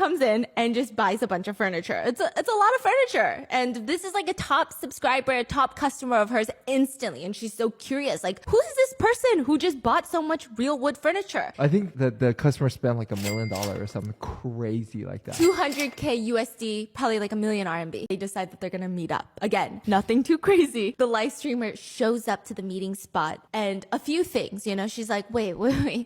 comes in and just buys a bunch of furniture. It's a lot of furniture. And this is like a top subscriber, a top customer of hers instantly. And she's so curious, like, who is this person who just bought so much real wood furniture? I think that the customer spent like $1 million or something crazy like that. 200K USD, probably like 1 million RMB. They decide that they're gonna meet up. Again, nothing too crazy. The live streamer shows up to the meeting spot and a few things, she's like, wait.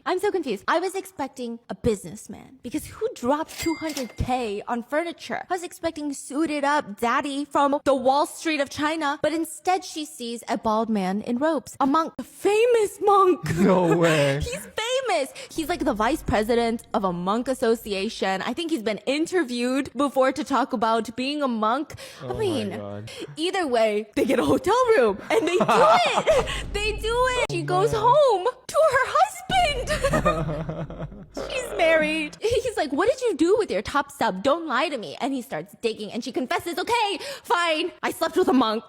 I'm so confused. I was expecting a businessman because who drops 200K on furniture? I was expecting suited up daddy from the Wall Street of China, but instead she sees a bald man in robes. A monk, a famous monk. No way. He's famous. He's like the vice president of a monk association. I think he's been interviewed before to talk about being a monk. Oh I mean, my God. Either way, they get a hotel room and they do it. They do it. She goes home to her husband. She's married. He's like, what did you do with your top sub? Don't lie to me. And he starts digging and she confesses, okay, fine. I slept with a monk.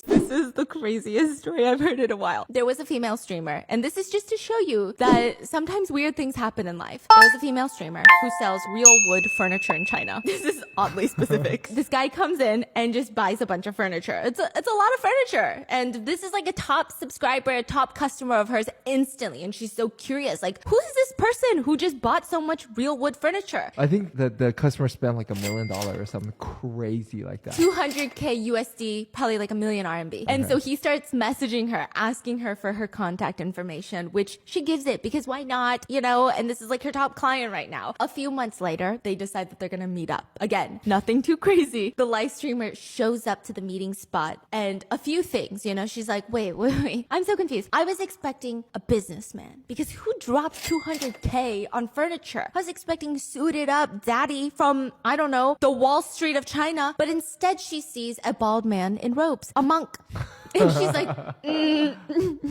This is the craziest story I've heard in a while. There was a female streamer, and this is just to show you that sometimes weird things happen in life. There was a female streamer who sells real wood furniture in China. This is oddly specific. This guy comes in and just buys a bunch of furniture. It's a lot of furniture. And this is like a top subscriber, a top customer of hers instantly. And she's so curious, like, who is this person who just bought so much real wood furniture? I think that the customer spent like $1 million or something crazy like that. 200K USD, probably like 1 million RMB. And so he starts messaging her, asking her for her contact information, which she gives it because why not, and this is like her top client right now. A few months later, they decide that they're gonna meet up. Again, nothing too crazy. The live streamer shows up to the meeting spot and a few things, she's like, wait. I'm so confused. I was expecting a businessman because who drops 200K on furniture? I was expecting suited up daddy from, I don't know, the Wall Street of China, but instead she sees a bald man in robes, a monk. And she's like,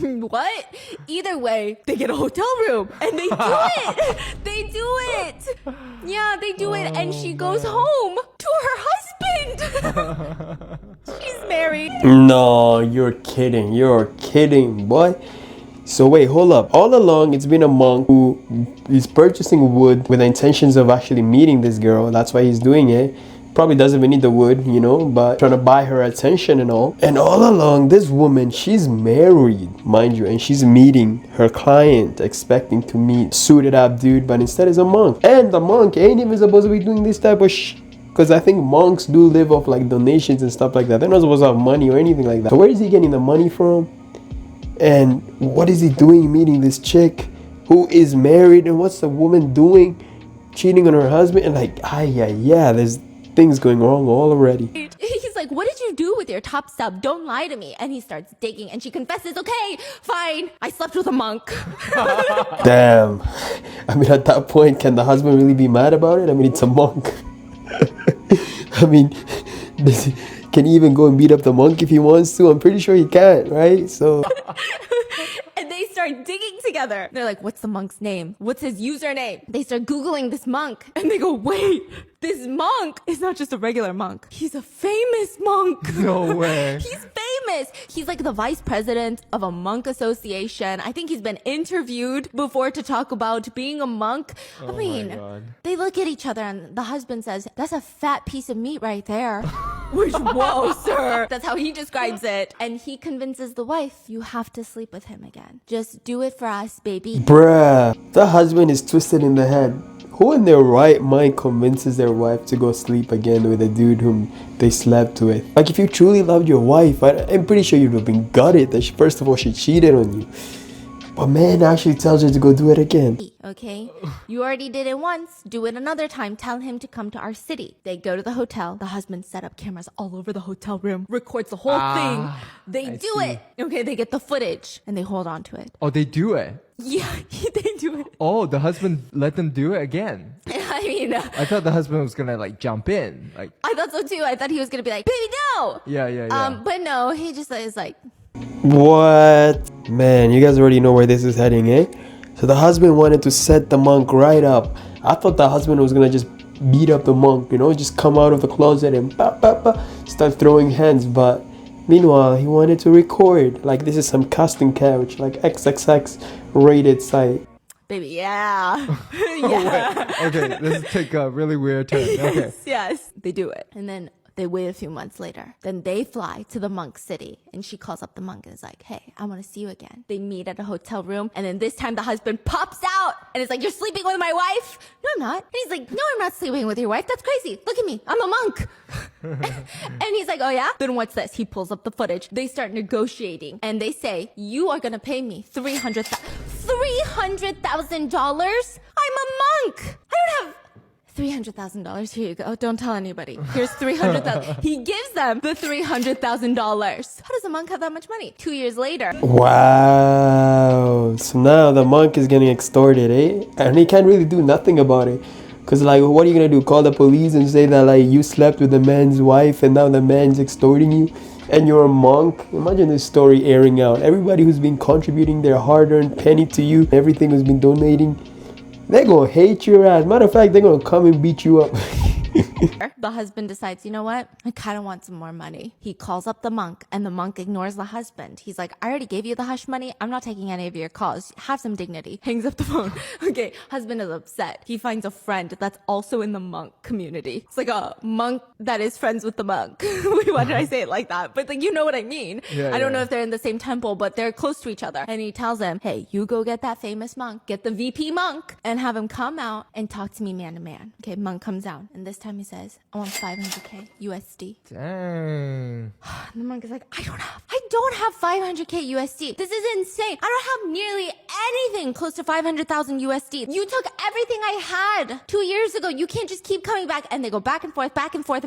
what? Either way, they get a hotel room and they do it. They do it. Yeah, they do it. And she goes home to her husband. She's married. No, you're kidding. You're kidding, boy. So wait, hold up. All along, it's been a monk who is purchasing wood with the intentions of actually meeting this girl. That's why he's doing it. Probably doesn't even need the wood, but trying to buy her attention and all. And all along, this woman, she's married, mind you, and she's meeting her client, expecting to meet suited up dude, but instead is a monk. And the monk ain't even supposed to be doing this type of because I think monks do live off like donations and stuff like that. They're not supposed to have money or anything like that. So where is he getting the money from? And what is he doing meeting this chick who is married? And what's the woman doing? Cheating on her husband? And like, there's things going wrong already. He's like, what did you do with your top sub? Don't lie to me. And he starts digging and she confesses, okay, fine. I slept with a monk. Damn. I mean, at that point, can the husband really be mad about it? I mean, it's a monk. I mean, can he even go and beat up the monk if he wants to? I'm pretty sure he can't, right? So... And they start digging together. They're like, what's the monk's name? What's his username? They start Googling this monk. And they go, wait, this monk is not just a regular monk. He's a famous monk. No way. He's famous. He's like the vice president of a monk association. I think he's been interviewed before to talk about being a monk. Oh I mean, my God. They look at each other and the husband says, that's a fat piece of meat right there. Which, whoa, sir. That's how he describes it. And he convinces the wife, you have to sleep with him again. Just do it for us, baby. Bruh, the husband is twisted in the head. Who in their right mind convinces their wife to go sleep again with a dude whom they slept with? Like, if you truly loved your wife, I'm pretty sure you'd have been gutted that first of all, she cheated on you. But man actually tells her to go do it again. Okay, you already did it once. Do it another time. Tell him to come to our city. They go to the hotel. The husband set up cameras all over the hotel room, records the whole thing. They do it. Okay, they get the footage and they hold on to it. Oh, they do it? Yeah, they do it. Oh, the husband let them do it again. I mean, I thought the husband was gonna like jump in. Like, I thought so too. I thought he was gonna be like, baby, no. Yeah. But no, he just is like, What? Man, you guys already know where this is heading, eh? So the husband wanted to set the monk right up. I thought the husband was gonna just beat up the monk, just come out of the closet and start throwing hands. But meanwhile, he wanted to record. Like, this is some casting couch, like XXX rated site. Baby, yeah. Yeah. Okay, this take a really weird turn. Okay. Yes. They do it. And then they wait a few months later. Then they fly to the monk's city. And she calls up the monk and is like, hey, I want to see you again. They meet at a hotel room. And then this time the husband pops out and is like, you're sleeping with my wife? No, I'm not. And he's like, no, I'm not sleeping with your wife. That's crazy. Look at me. I'm a monk. And he's like, oh yeah? Then what's this? He pulls up the footage. They start negotiating. And they say, you are going to pay me $300,000. I'm a monk. I don't have $300,000. Here you go. Don't tell anybody. Here's $300,000. He gives them the $300,000. How does a monk have that much money? 2 years later. Wow. So now the monk is getting extorted, eh? And he can't really do nothing about it. Because, like, what are you going to do? Call the police and say that, like, you slept with the man's wife and now the man's extorting you? And you're a monk? Imagine this story airing out. Everybody who's been contributing their hard-earned penny to you, everything who's been donating, they're gonna hate your ass. Matter of fact, they're gonna come and beat you up. The husband decides, you know what? I kind of want some more money. He calls up the monk and the monk ignores the husband. He's like, I already gave you the hush money. I'm not taking any of your calls. Have some dignity. Hangs up the phone. Okay, husband is upset. He finds a friend that's also in the monk community. It's like a monk that is friends with the monk. Wait, why did I say it like that? But like, you know what I mean. I don't know if they're in the same temple, but they're close to each other. And he tells him, hey, you go get that famous monk, get the VP monk, and have him come out and talk to me man to man. Okay, monk comes out. And this time he says, I want 500K USD. Dang. And the monk is like, I don't have 500K USD. This is insane. I don't have nearly anything close to 500,000 USD. You took everything I had 2 years ago. You can't just keep coming back. And they go back and forth, and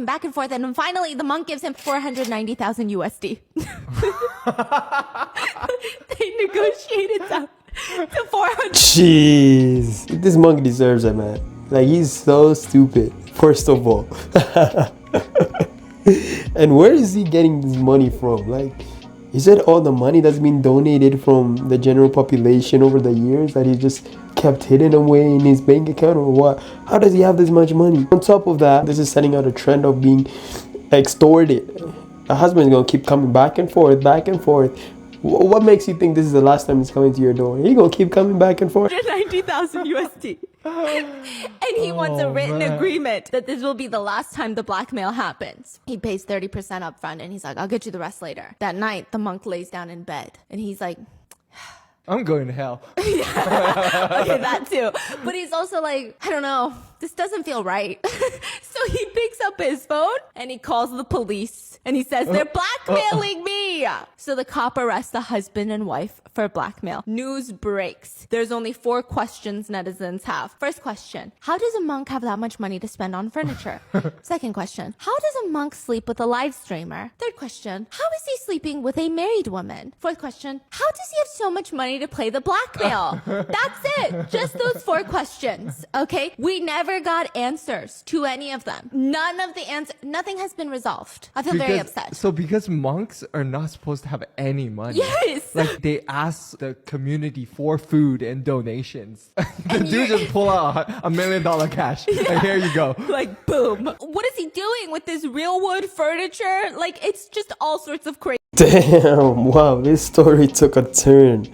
back and forth. And then finally the monk gives him 490,000 USD. They negotiated down to 400. Jeez. This monk deserves it, man. Like, he's so stupid, first of all. And where is he getting this money from? Like, is it all the money that's been donated from the general population over the years that he just kept hidden away in his bank account, or what? How does he have this much money? On top of that, this is setting out a trend of being extorted. A husband's gonna keep coming back and forth, back and forth. What makes you think this is the last time he's coming to your door? He's gonna keep coming back and forth. 190,000 USD. And he wants a written agreement that this will be the last time the blackmail happens. He pays 30% up front and he's like, I'll get you the rest later. That night, the monk lays down in bed and he's like, I'm going to hell. Okay, that too. But he's also like, I don't know, this doesn't feel right. So he picks up his phone and he calls the police and he says, they're blackmailing me. So the cop arrests the husband and wife for blackmail. News breaks. There's only 4 questions netizens have. First question, how does a monk have that much money to spend on furniture? Second question, how does a monk sleep with a live streamer? Third question, how is he sleeping with a married woman? Fourth question, how does he have so much money to play the blackmail? That's it. Just those 4 questions. Okay? We never got answers to any of them. None of the answers. Nothing has been resolved. I feel very upset. So because monks are not supposed to have any money. Yes. Like, they ask the community for food and donations. The dude just pull out $1 million cash. Yeah. Like, here you go. Like, boom. What is he doing with this real wood furniture? Like, it's just all sorts of crazy. Damn, wow, this story took a turn.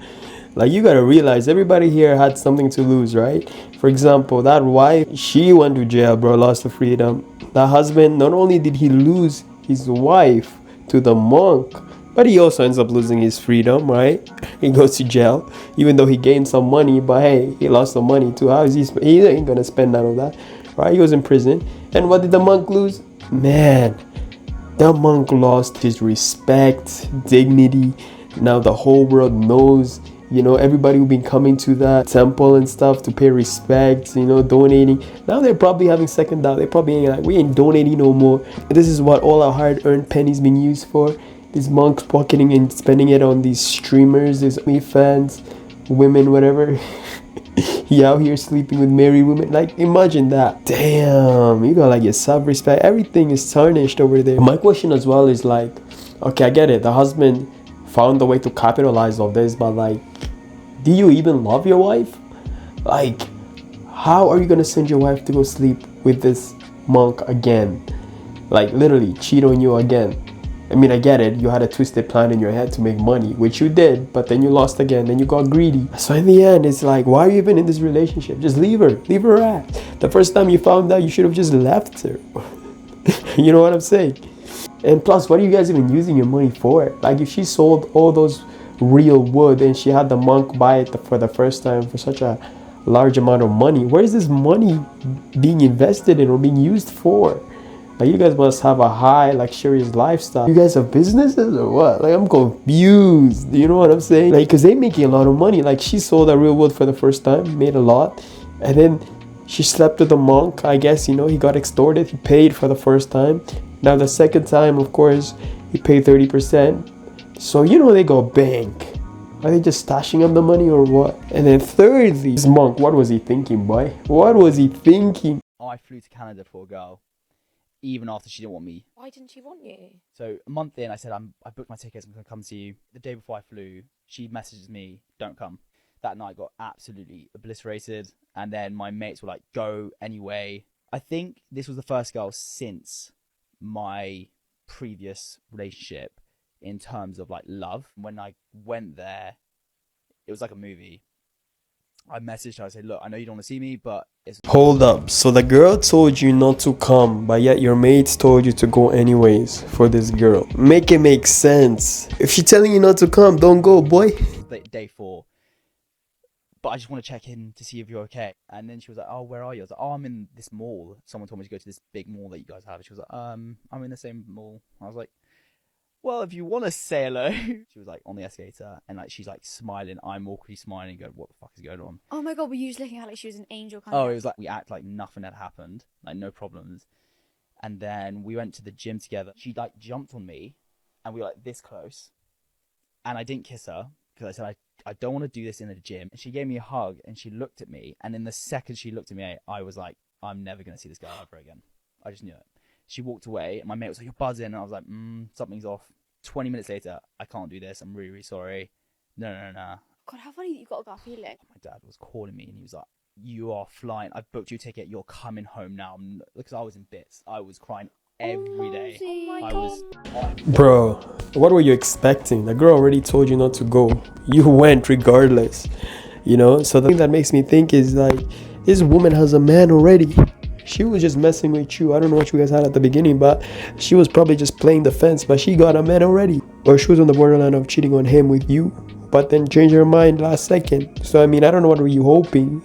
Like, you gotta realize everybody here had something to lose, right? For example, that wife, she went to jail, bro, lost her freedom. The husband, not only did he lose his wife to the monk, but he also ends up losing his freedom, right? He goes to jail, even though he gained some money, but hey, he lost some money too. How is he ain't gonna spend none of that, right? He was in prison. And what did the monk lose? Man, the monk lost his respect, dignity. Now the whole world knows, you know, everybody who've been coming to that temple and stuff to pay respect, you know, donating. Now they're probably having second thought. They probably ain't like, we ain't donating no more. This is what all our hard-earned pennies been used for. These monks pocketing and spending it on these streamers, these fans, women, whatever. He out here sleeping with married women. Like, imagine that. Damn, you got like your self-respect. Everything is tarnished over there. My question as well is like, okay, I get it. The husband found a way to capitalize on this, but like, do you even love your wife? Like, how are you gonna send your wife to go sleep with this monk again? Like, literally cheat on you again. I mean, I get it. You had a twisted plan in your head to make money, which you did, but then you lost again. Then you got greedy. So in the end, it's like, why are you even in this relationship? Just leave her. Leave her at. The first time you found out, you should have just left her. You know what I'm saying? And plus, what are you guys even using your money for? Like, if she sold all those real wood and she had the monk buy it for the first time for such a large amount of money, where is this money being invested in or being used for? Like, you guys must have a high luxurious lifestyle. You guys have businesses or what? Like, I'm confused. You know what I'm saying? Like, because they're making a lot of money. Like, she sold a real wood for the first time, made a lot, and then she slept with a monk. I guess, you know, he got extorted. He paid for the first time. Now the second time, of course, he paid 30%. So, you know, they go bank. Are they just stashing up the money or what? And then thirdly, this monk, what was he thinking, boy? What was he thinking? I flew to Canada for a girl, even after she didn't want me. Why didn't she want you? So a month in, I said, I booked my tickets, I'm going to come see you. The day before I flew, she messages me, don't come. That night got absolutely obliterated. And then my mates were like, go anyway. I think this was the first girl since my previous relationship in terms of like love. When I went there, it was like a movie. I messaged her, I said, look, I know you don't want to see me, but it's... Hold up. So the girl told you not to come, but yet your mates told you to go anyways for this girl. Make it make sense. If she's telling you not to come, don't go, boy. Day 4. But I just want to check in to see if you're okay. And then she was like, oh, where are you? I was like, oh, I'm in this mall. Someone told me to go to this big mall that you guys have. She was like, I'm in the same mall. I was like, well, if you want to say hello. She was like on the escalator and like she's like smiling. I'm awkwardly smiling, going, what the fuck is going on? Oh my god, were you just looking at like she was an angel kind Oh, of... it was like we act like nothing had happened, like no problems. And then we went to the gym together. She like jumped on me and we were like this close. And I didn't kiss her because I said, I don't want to do this in the gym. And she gave me a hug and she looked at me. And in the second she looked at me, I was like, I'm never going to see this girl ever again. I just knew it. She walked away and my mate was like, you're buzzing. And I was like, something's off. 20 minutes later, I can't do this. I'm really, really sorry. No. God, how funny that you got a gut feeling. My dad was calling me and he was like, you are flying. I've booked you a ticket. You're coming home now. Because I was in bits. I was crying every day. Oh my I God. was... Bro, what were you expecting? The girl already told you not to go. You went regardless. You know? So the thing that makes me think is like, this woman has a man already. She was just messing with you. I don't know what you guys had at the beginning, but she was probably just playing the fence, but she got a man already. Or she was on the borderline of cheating on him with you, but then changed her mind last second. So, I mean, I don't know what were you hoping.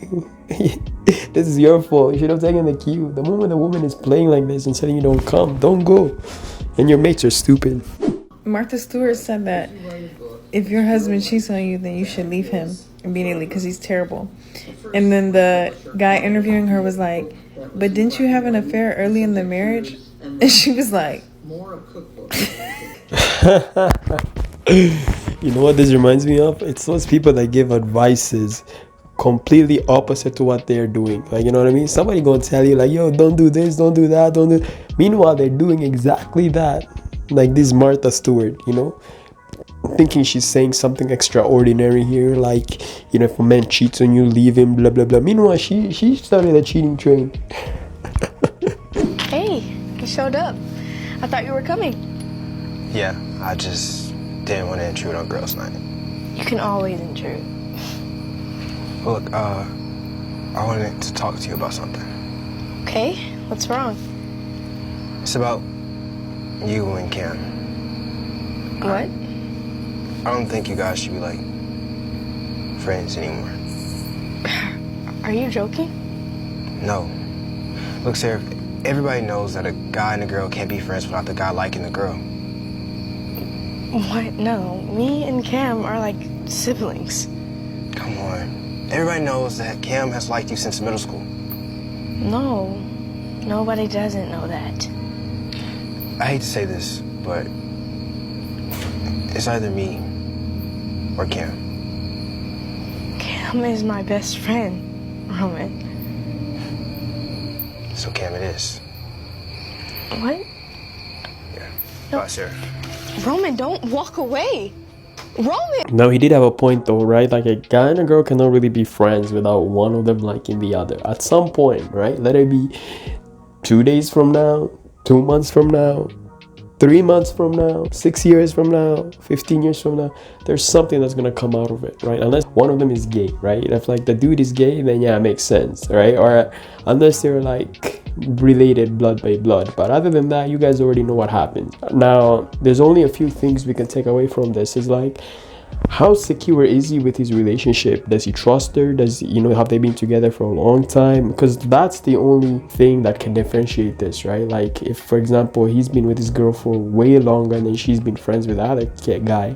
This is your fault. You should have taken the cue. The moment the woman is playing like this and telling you don't come, don't go. And your mates are stupid. Martha Stewart said that if your husband cheats on you, then you should leave him immediately because he's terrible. And then the guy interviewing her was like, but didn't you have an affair early in the marriage? And she was like, You know what this reminds me of? It's those people that give advices completely opposite to what they're doing. Like, you know what I mean? Somebody gonna tell you like, yo, don't do this, don't do that, don't do... Meanwhile, they're doing exactly that. Like this Martha Stewart, you know? Thinking she's saying something extraordinary here, like, you know, if a man cheats on you, leave him, blah blah blah. Meanwhile, she started a cheating train. Hey, you showed up. I thought you were coming. Yeah, I just didn't want to intrude on girls' night. You can always intrude. Look, I wanted to talk to you about something. Okay, what's wrong? It's about you and Cam. What? I don't think you guys should be like friends anymore. Are you joking? No. Look, Sarah, everybody knows that a guy and a girl can't be friends without the guy liking the girl. What? No, me and Cam are like siblings. Come on. Everybody knows that Cam has liked you since middle school. No, nobody doesn't know that. I hate to say this, but it's either me or Cam. Cam is my best friend, Roman. So Cam it is. What? Yeah. No. Bye, Sarah. Roman, don't walk away. Roman! Now, he did have a point though, right? Like, a guy and a girl cannot really be friends without one of them liking the other. At some point, right? Let it be 2 days from now, 2 months from now, 3 months from now, 6 years from now, 15 years from now, there's something that's gonna come out of it, right? Unless one of them is gay, right? If like the dude is gay, then yeah, it makes sense, right? Or unless they're like related blood by blood. But other than that, you guys already know what happens. Now, there's only a few things we can take away from this. Is like, how secure is he with his relationship? Does he trust her? Does, you know, have they been together for a long time? Because that's the only thing that can differentiate this, right? Like, if for example he's been with his girl for way longer than she's been friends with the other guy,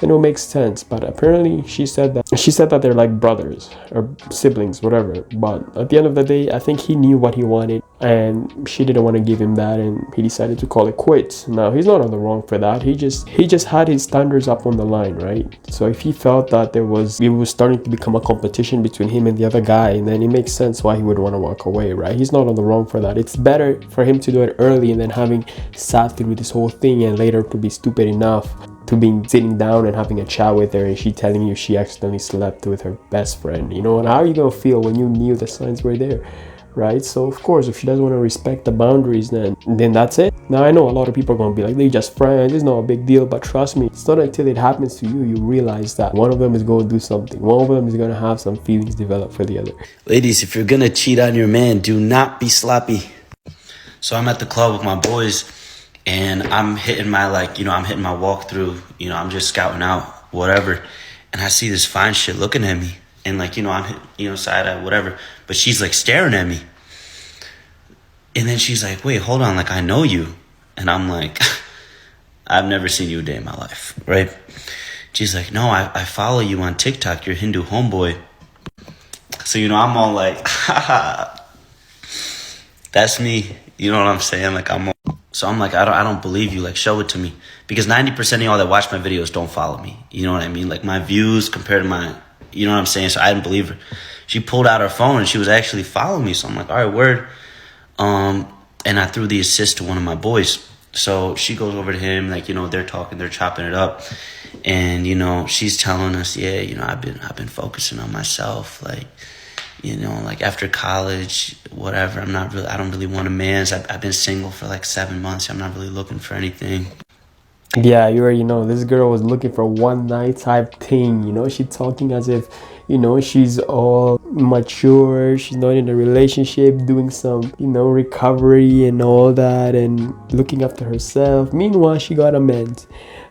then it makes sense. But apparently she said that they're like brothers or siblings, whatever. But at the end of the day, I think he knew what he wanted and she didn't want to give him that, and he decided to call it quits. Now, he's not on the wrong for that. He just had his standards up on the line, right? So if he felt that it was starting to become a competition between him and the other guy, and then it makes sense why he would want to walk away, right? He's not on the wrong for that. It's better for him to do it early and then having sat through this whole thing and later to be stupid enough to be sitting down and having a chat with her and she telling you she accidentally slept with her best friend, you know. And how are you gonna feel when you knew the signs were there, right? So of course, if she doesn't want to respect the boundaries, then that's it. Now, I know a lot of people are gonna be like, they're just friends, it's not a big deal. But trust me, it's not until it happens to you you realize that one of them is going to do something, one of them is going to have some feelings develop for the other. Ladies, if you're gonna cheat on your man, do not be sloppy. So I'm at the club with my boys and I'm hitting my walkthrough, you know, I'm just scouting out, whatever. And I see this fine shit looking at me. And like, you know, I'm, you know, side eye, whatever. But she's like staring at me. And then she's like, wait, hold on, like I know you. And I'm like, I've never seen you a day in my life, right? She's like, no, I follow you on TikTok, you're Hindu homeboy. So, you know, I'm all like, haha, that's me. You know what I'm saying? Like, so I'm like, I don't believe you. Like, show it to me. Because 90% of y'all that watch my videos don't follow me. You know what I mean? Like, my views compared to my, you know what I'm saying? So I didn't believe her. She pulled out her phone and she was actually following me. So I'm like, all right, word. And I threw the assist to one of my boys. So she goes over to him, like, you know, they're talking, they're chopping it up. And, you know, she's telling us, yeah, you know, I've been focusing on myself. Like, you know, like after college, whatever, I don't really want a man. I've been single for like 7 months. I'm not really looking for anything. Yeah, you already know this girl was looking for one night type thing, you know. She's talking as if, you know, she's all mature, she's not in a relationship, doing some, you know, recovery and all that and looking after herself. Meanwhile, she got a man.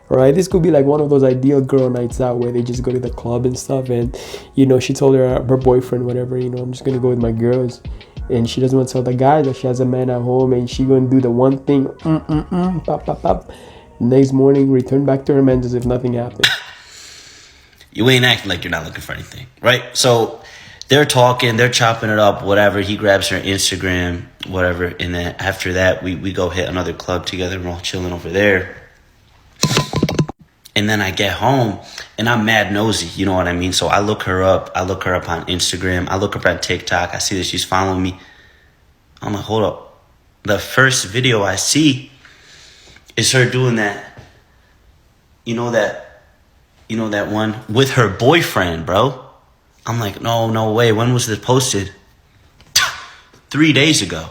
Right, this could be like one of those ideal girl nights out where they just go to the club and stuff, and you know, she told her boyfriend, whatever, you know, I'm just gonna go with my girls, and she doesn't want to tell the guy that she has a man at home, and she gonna do the one thing, pop, pop, pop. Next morning, return back to her man as if nothing happened. You ain't acting like you're not looking for anything, right? So they're talking, they're chopping it up, whatever. He grabs her Instagram, whatever, and then after that, we go hit another club together, and we're all chilling over there. And then I get home and I'm mad nosy, you know what I mean? So I look her up on Instagram, I look her up on TikTok, I see that she's following me. I'm like, hold up. The first video I see is her doing that, you know that one with her boyfriend, bro. I'm like, no way. When was this posted? 3 days ago.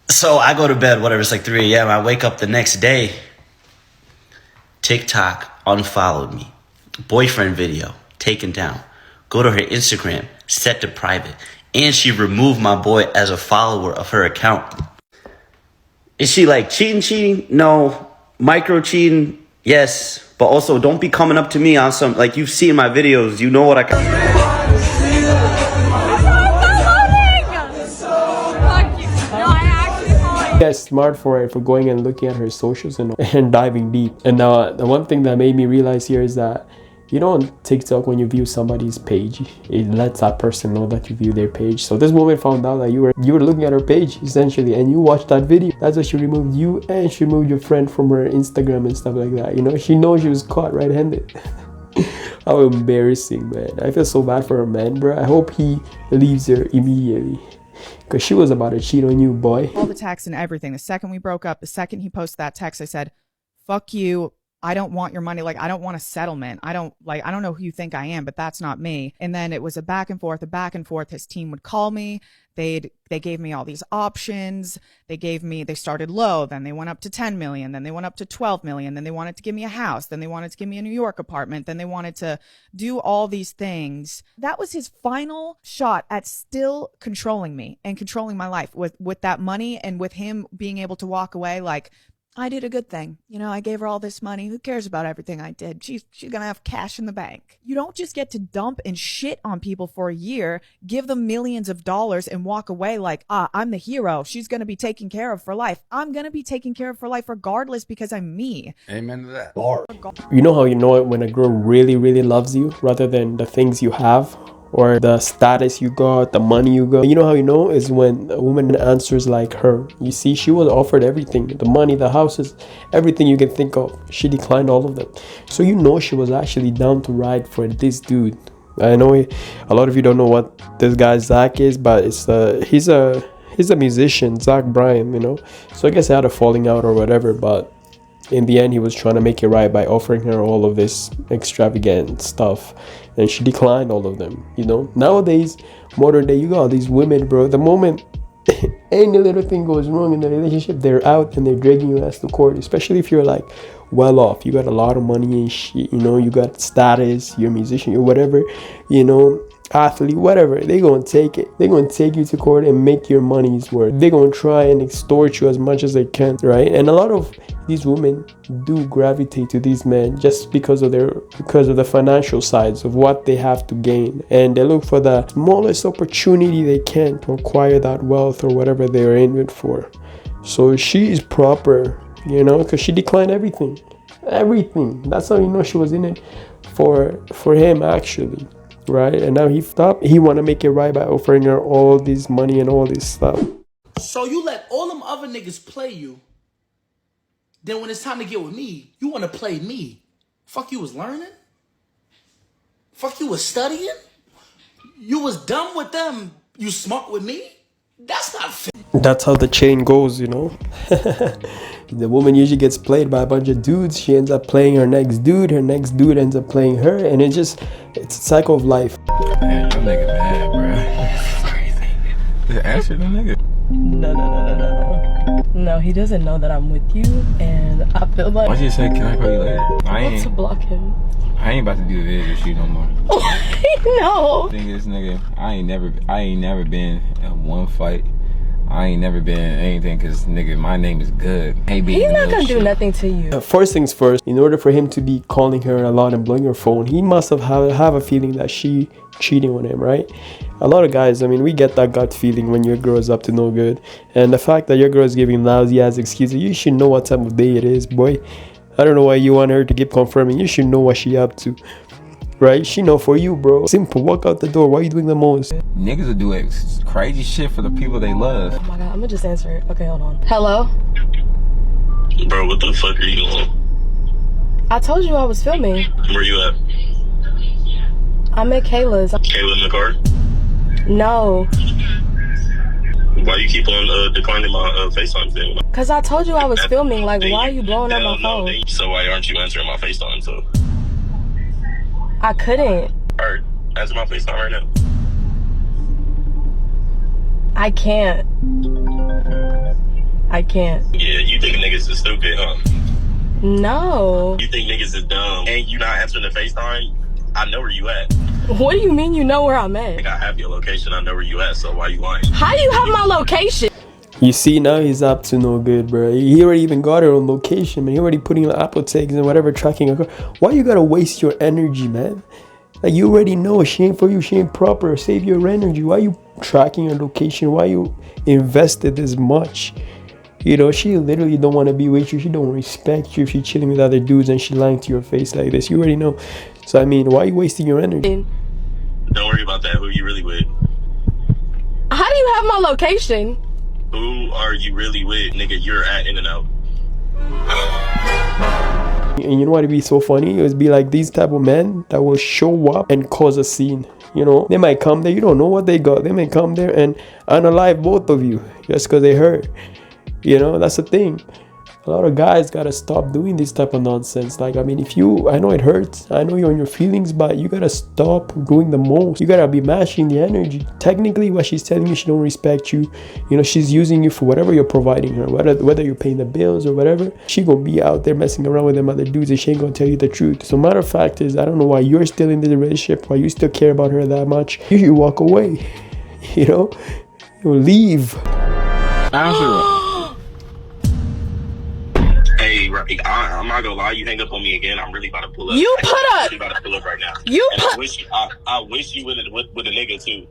So I go to bed, whatever, it's like 3 a.m. I wake up the next day. TikTok unfollowed me. Boyfriend video taken down. Go to her Instagram, set to private. And she removed my boy as a follower of her account. Is she like cheating? No. Micro cheating? Yes. But also don't be coming up to me on some, like you've seen my videos, you know what I can. Yes, smart for it, for going and looking at her socials and diving deep. And now the one thing that made me realize here is that, you know, on TikTok, when you view somebody's page, it lets that person know that you view their page. So this woman found out that you were looking at her page essentially, and you watched that video. That's why she removed you, and she removed your friend from her Instagram and stuff like that. You know, she knows she was caught red-handed. How embarrassing, man. I feel so bad for her man, bro. I hope he leaves her immediately, because she was about to cheat on you, boy. All the texts and everything. The second we broke up, the second he posted that text, I said, fuck you. I don't want your money. Like, I don't want a settlement. I don't know who you think I am, but that's not me. And then it was a back and forth. His team would call me. They gave me all these options. They started low, then they went up to 10 million, then they went up to 12 million, then they wanted to give me a house, then they wanted to give me a New York apartment, then they wanted to do all these things. That was his final shot at still controlling me and controlling my life with that money, and with him being able to walk away like, I did a good thing. You know, I gave her all this money. Who cares about everything I did? She's going to have cash in the bank. You don't just get to dump and shit on people for a year, give them millions of dollars and walk away like, I'm the hero. She's going to be taken care of for life. I'm going to be taken care of for life regardless because I'm me. Amen to that. You know how you know it when a girl really, really loves you rather than the things you have or the status you got, the money you got. You know how you know is when a woman answers like her. You see, she was offered everything, the money, the houses, everything you can think of. She declined all of them. So you know she was actually down to ride for this dude. I know a lot of you don't know what this guy Zach is, but he's a musician, Zach Bryan, you know. So I guess they had a falling out or whatever, but in the end he was trying to make it right by offering her all of this extravagant stuff, and she declined all of them. You know, nowadays, modern day, you got these women, bro, the moment any little thing goes wrong in the relationship, they're out and they're dragging your ass to court, especially if you're like well off, you got a lot of money and shit, you know, you got status, you're a musician, you're whatever, you know, athlete, whatever. They're gonna take it, they're gonna take you to court and make your money's worth. They're gonna try and extort you as much as they can, right? And a lot of these women do gravitate to these men just because of the financial sides of what they have to gain, and they look for the smallest opportunity they can to acquire that wealth or whatever they're in it for. So she is proper, you know, because she declined everything. That's how you know she was in it for him, actually, right? And now he want to make it right by offering her all this money and all this stuff. So you let all them other niggas play you, then when it's time to get with me, you want to play me. Fuck, you was learning? Fuck, you was studying? You was dumb with them, you smart with me? That's not fair. That's how the chain goes, you know. The woman usually gets played by a bunch of dudes. She ends up playing her next dude ends up playing her, and it's a cycle of life. Man, that nigga mad, bro. Crazy. Just answer the nigga. No, he doesn't know that I'm with you, and I feel like... Why'd you say, can I call you later? I want to block him. I ain't about to do this with you no more. No. Thing is, nigga, I ain't never been in one fight. I ain't never been in anything because, nigga, my name is good. He's not gonna do nothing to you. First things first, in order for him to be calling her a lot and blowing her phone, he must have a feeling that she cheating on him, right? A lot of guys, I mean, we get that gut feeling when your girl's up to no good. And the fact that your girl's giving lousy ass excuses, you should know what time of day it is, boy. I don't know why you want her to keep confirming. You should know what she up to, right? She know for you, bro. Simple, walk out the door. Why are you doing the most? Niggas will do crazy shit for the people they love. Oh my god, I'm gonna just answer it. Okay, hold on. Hello? Bro, what the fuck are you on? I told you I was filming. Where you at? I'm at Kayla's. Kayla in the car? No. Why you keep on declining my FaceTime thing? Cause I told you I was filming. Like, why are you blowing up my phone? So why aren't you answering my FaceTime? So I couldn't. Alright, answer my FaceTime right now. I can't. Yeah, you think niggas is stupid, huh? No. You think niggas is dumb and you not answering the FaceTime? I know where you at. What do you mean you know where I'm at? I have your location. I know where you at, so why you lying? How do you have my location? You see, now he's up to no good, bro. He already even got her on location, man. He already putting on Apple tags and whatever, tracking her car. Why you gotta waste your energy, man? Like, you already know she ain't for you, she ain't proper. Save your energy. Why you tracking her location? Why you invested this much? You know, she literally don't want to be with you. She don't respect you if she's chilling with other dudes and she lying to your face like this. You already know. So, I mean, why are you wasting your energy? Don't worry about that. Who you really with? How do you have my location? Who are you really with, nigga? You're at In-N-Out. And you know what would be so funny? It would be like these type of men that will show up and cause a scene. You know, they might come there, you don't know what they got. They may come there and unalive both of you just because they heard. You know, that's the thing. A lot of guys gotta stop doing this type of nonsense. Like, I mean, I know it hurts, I know you're on your feelings, but you gotta stop doing the most. You gotta be matching the energy. Technically, what she's telling you, she don't respect you. You know, she's using you for whatever you're providing her, whether you're paying the bills or whatever. She gonna be out there messing around with them other dudes, and she ain't gonna tell you the truth. So matter of fact is, I don't know why you're still in the relationship, why you still care about her that much. You should walk away. You know, leave. Hey, I'm not gonna lie. You hang up on me again. I'm really about to pull up. You put I'm up. really about to pull up right now. You and put. I wish you with a nigga too.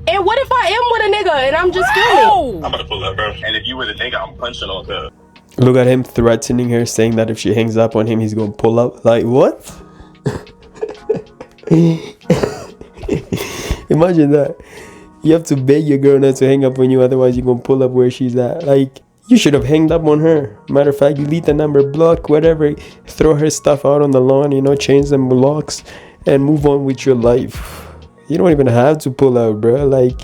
And what if I am with a nigga and I'm just filming? I'm about to pull up, bro. And if you with a nigga, I'm punching on her. Look at him threatening her, saying that if she hangs up on him, he's gonna pull up. Like, what? Imagine that. You have to beg your girl not to hang up on you, otherwise you're gonna pull up where she's at. Like, you should have hanged up on her. Matter of fact, you delete the number, block, whatever. Throw her stuff out on the lawn, you know, change them blocks, and move on with your life. You don't even have to pull out, bro. Like,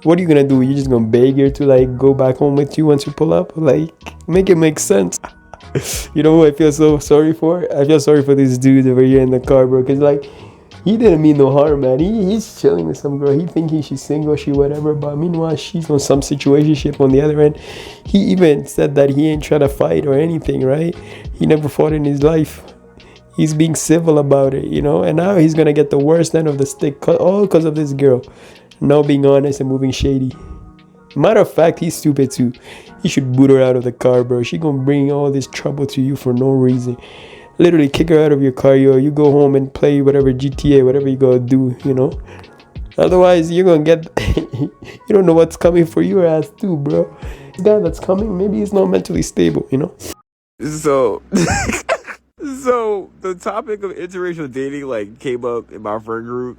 what are you gonna do? You're just gonna beg her to, like, go back home with you once you pull up? Like, make it make sense. You know who I feel so sorry for? I feel sorry for this dude over here in the car, bro. Because, like, he didn't mean no harm, man. He's chilling with some girl. He thinking she's single, she whatever. But meanwhile, she's on some situationship on the other end. He even said that he ain't trying to fight or anything, right? He never fought in his life. He's being civil about it, you know? And now he's going to get the worst end of the stick. All because of this girl. Now being honest and moving shady. Matter of fact, he's stupid too. He should boot her out of the car, bro. She gonna bring all this trouble to you for no reason. Literally kick her out of your car, yo. You go home and play whatever GTA, whatever you gotta do, you know. Otherwise, you're gonna get you don't know what's coming for your ass too, bro. The guy that's coming, maybe he's not mentally stable, you know. So so the topic of interracial dating like came up in my friend group.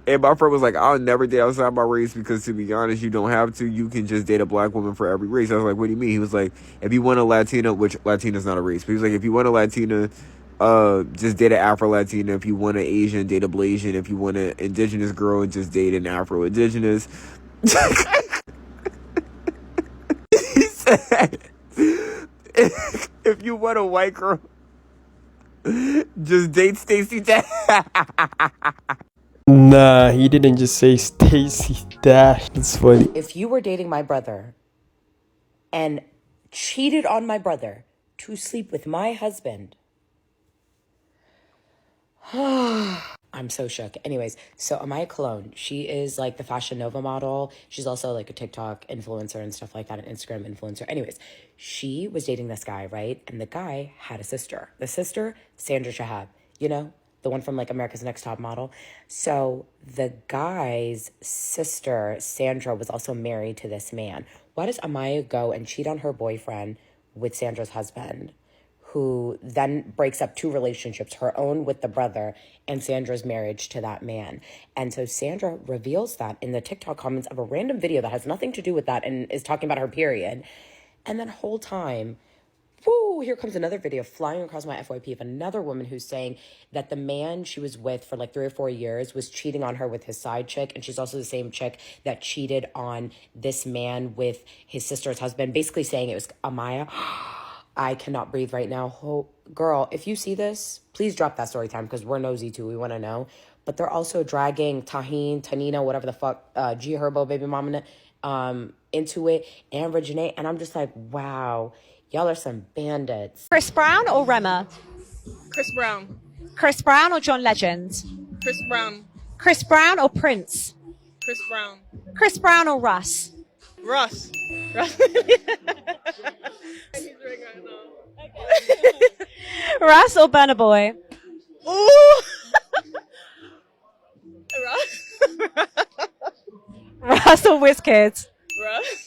And my friend was like, I'll never date outside my race because, to be honest, you don't have to. You can just date a black woman for every race. I was like, what do you mean? He was like, if you want a Latina, which Latina's not a race, but he was like, if you want a Latina, just date an Afro-Latina. If you want an Asian, date a Blasian. If you want an indigenous girl, just date an Afro-Indigenous. He said, if you want a white girl, just date Stacey Dash. Nah, he didn't just say Stacey Dash. That's funny. If you were dating my brother and cheated on my brother to sleep with my husband, I'm so shook. Anyways, so Amaya Cologne, she is like the Fashion Nova model. She's also like a TikTok influencer and stuff like that, an Instagram influencer. Anyways, she was dating this guy, right? And the guy had a sister. The sister, Sandra Shahab, you know? The one from like America's Next Top Model. So the guy's sister, Sandra, was also married to this man. Why does Amaya go and cheat on her boyfriend with Sandra's husband, who then breaks up two relationships, her own with the brother and Sandra's marriage to that man? And so Sandra reveals that in the TikTok comments of a random video that has nothing to do with that and is talking about her period. And then whole time, woo, here comes another video flying across my FYP of another woman who's saying that the man she was with for like 3 or 4 years was cheating on her with his side chick. And she's also the same chick that cheated on this man with his sister's husband, basically saying it was Amaya. I cannot breathe right now. Oh, girl, if you see this, please drop that story time because we're nosy too. We want to know. But they're also dragging Tanina, whatever the fuck, G Herbo, baby mama, into it, and Regine. And I'm just like, wow. Y'all are some bandits. Chris Brown or Rema? Chris Brown. Chris Brown or John Legend? Chris Brown. Chris Brown or Prince? Chris Brown. Chris Brown or Russ? Russ. Russ or Burna Boy? Ooh. Russ. Russ or Wizkid? Russ.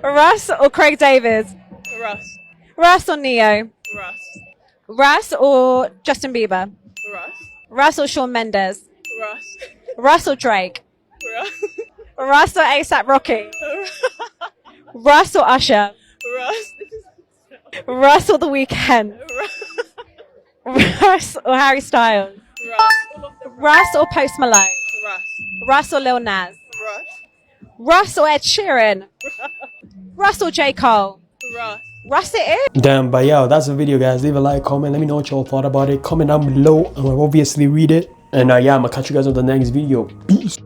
Russ or Craig David? Russ. Russ or Neo? Russ. Russ or Justin Bieber? Russ. Russ or Shawn Mendes? Russ. Russ or Drake? Russ. Russ or ASAP Rocky? Russ or Usher? Russ. Russ or The Weeknd? Russ or Harry Styles? Russ. Russ or Post Malone? Russ. Russ or Lil Nas? Russ. Russ or Ed Sheeran? Russ or J. Cole? Russ. Russ it is. Damn, but yeah, that's the video, guys. Leave a like, comment, let me know what y'all thought about it. Comment down below, I'm gonna obviously read it. And yeah, I'm gonna catch you guys on the next video. Peace.